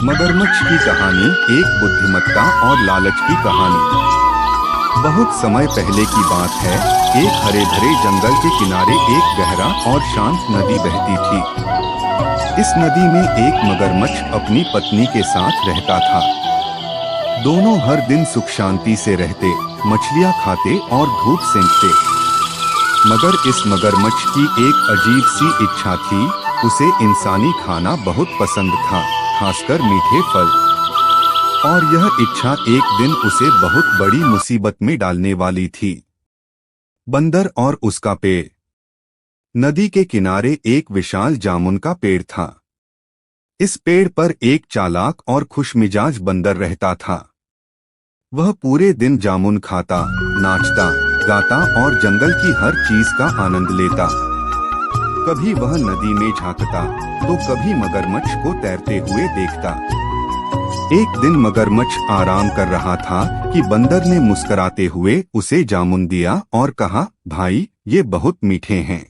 मगरमच्छ की कहानी एक बुद्धिमत्ता और लालच की कहानी। बहुत समय पहले की बात है। एक हरे भरे जंगल के किनारे एक गहरा और शांत नदी बहती थी। इस नदी में एक मगरमच्छ अपनी पत्नी के साथ रहता था। दोनों हर दिन सुख शांति से रहते, मछलियाँ खाते और धूप सेंकते। मगर इस मगरमच्छ की एक अजीब सी इच्छा थी। उसे इंसानी खाना बहुत पसंद था, खासकर मीठे फल। और यह इच्छा एक दिन उसे बहुत बड़ी मुसीबत में डालने वाली थी। बंदर और उसका पेड़। नदी के किनारे एक विशाल जामुन का पेड़ था। इस पेड़ पर एक चालाक और खुशमिजाज बंदर रहता था। वह पूरे दिन जामुन खाता, नाचता, गाता और जंगल की हर चीज का आनंद लेता। कभी वह नदी में झांकता तो कभी मगरमच्छ को तैरते हुए देखता। एक दिन मगरमच्छ आराम कर रहा था कि बंदर ने मुस्कुराते हुए उसे जामुन दिया और कहा, भाई, ये बहुत मीठे हैं,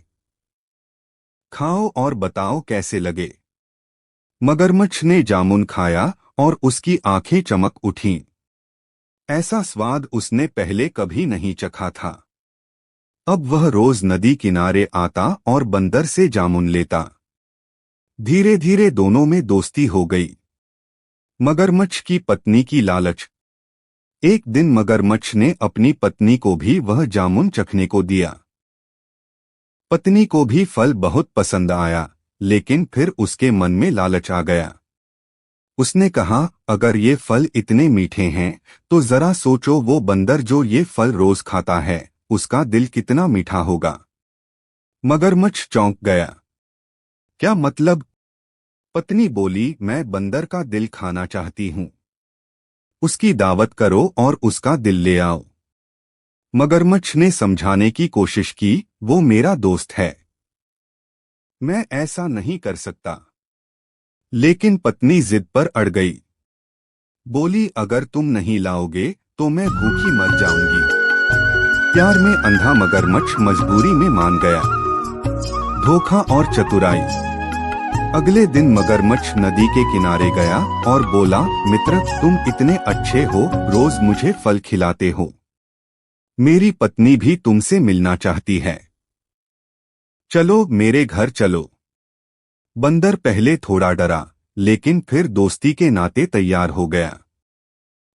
खाओ और बताओ कैसे लगे। मगरमच्छ ने जामुन खाया और उसकी आंखें चमक उठीं। ऐसा स्वाद उसने पहले कभी नहीं चखा था। अब वह रोज नदी किनारे आता और बंदर से जामुन लेता। धीरे धीरे दोनों में दोस्ती हो गई। मगरमच्छ की पत्नी की लालच। एक दिन मगरमच्छ ने अपनी पत्नी को भी वह जामुन चखने को दिया। पत्नी को भी फल बहुत पसंद आया, लेकिन फिर उसके मन में लालच आ गया। उसने कहा, अगर ये फल इतने मीठे हैं तो जरा सोचो, वो बंदर जो ये फल रोज खाता है, उसका दिल कितना मीठा होगा। मगरमच्छ चौंक गया। क्या मतलब? पत्नी बोली, मैं बंदर का दिल खाना चाहती हूँ। उसकी दावत करो और उसका दिल ले आओ। मगरमच्छ ने समझाने की कोशिश की, वो मेरा दोस्त है, मैं ऐसा नहीं कर सकता। लेकिन पत्नी जिद पर अड़ गई। बोली, अगर तुम नहीं लाओगे तो मैं भूखी मर जाऊंगी। प्यार में अंधा मगरमच्छ मजबूरी में मान गया। धोखा और चतुराई। अगले दिन मगरमच्छ नदी के किनारे गया और बोला, मित्र, तुम इतने अच्छे हो, रोज मुझे फल खिलाते हो। मेरी पत्नी भी तुमसे मिलना चाहती है, चलो मेरे घर चलो। बंदर पहले थोड़ा डरा, लेकिन फिर दोस्ती के नाते तैयार हो गया।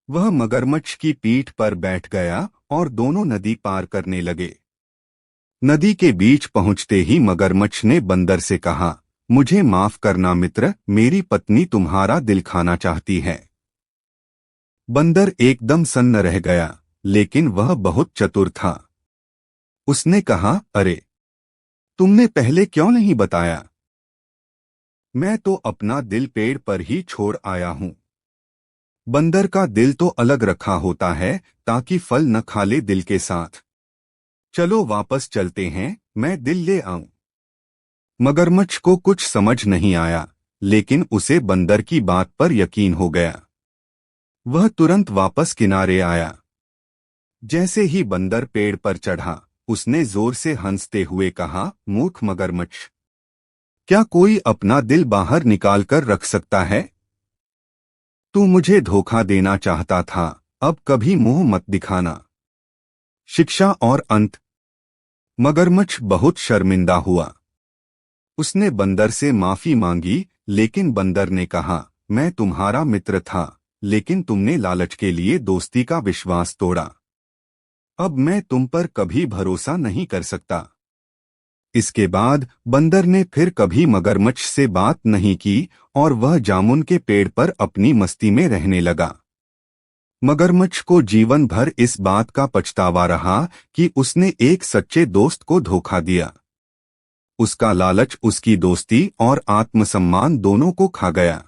वह मगरमच्छ की पीठ पर बैठ गया और दोनों नदी पार करने लगे। नदी के बीच पहुंचते ही मगरमच्छ ने बंदर से कहा, मुझे माफ करना मित्र, मेरी पत्नी तुम्हारा दिल खाना चाहती है। बंदर एकदम सन्न रह गया, लेकिन वह बहुत चतुर था। उसने कहा, अरे, तुमने पहले क्यों नहीं बताया? मैं तो अपना दिल पेड़ पर ही छोड़ आया हूं। बंदर का दिल तो अलग रखा होता है ताकि फल न खा ले दिल के साथ। चलो वापस चलते हैं, मैं दिल ले आऊं। मगरमच्छ को कुछ समझ नहीं आया, लेकिन उसे बंदर की बात पर यकीन हो गया। वह तुरंत वापस किनारे आया। जैसे ही बंदर पेड़ पर चढ़ा, उसने जोर से हंसते हुए कहा, मूर्ख मगरमच्छ, क्या कोई अपना दिल बाहर निकाल कर रख सकता है? तू मुझे धोखा देना चाहता था, अब कभी मुंह मत दिखाना। शिक्षा और अंत। मगरमच्छ बहुत शर्मिंदा हुआ। उसने बंदर से माफी मांगी, लेकिन बंदर ने कहा, मैं तुम्हारा मित्र था, लेकिन तुमने लालच के लिए दोस्ती का विश्वास तोड़ा। अब मैं तुम पर कभी भरोसा नहीं कर सकता। इसके बाद बंदर ने फिर कभी मगरमच्छ से बात नहीं की और वह जामुन के पेड़ पर अपनी मस्ती में रहने लगा। मगरमच्छ को जीवन भर इस बात का पछतावा रहा कि उसने एक सच्चे दोस्त को धोखा दिया। उसका लालच उसकी दोस्ती और आत्मसम्मान दोनों को खा गया।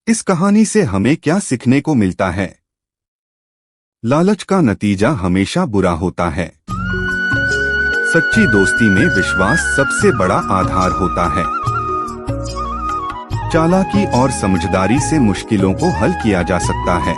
इस कहानी से हमें क्या सीखने को मिलता है? लालच का नतीजा हमेशा बुरा होता है। सच्ची दोस्ती में विश्वास सबसे बड़ा आधार होता है। चालाकी और समझदारी से मुश्किलों को हल किया जा सकता है।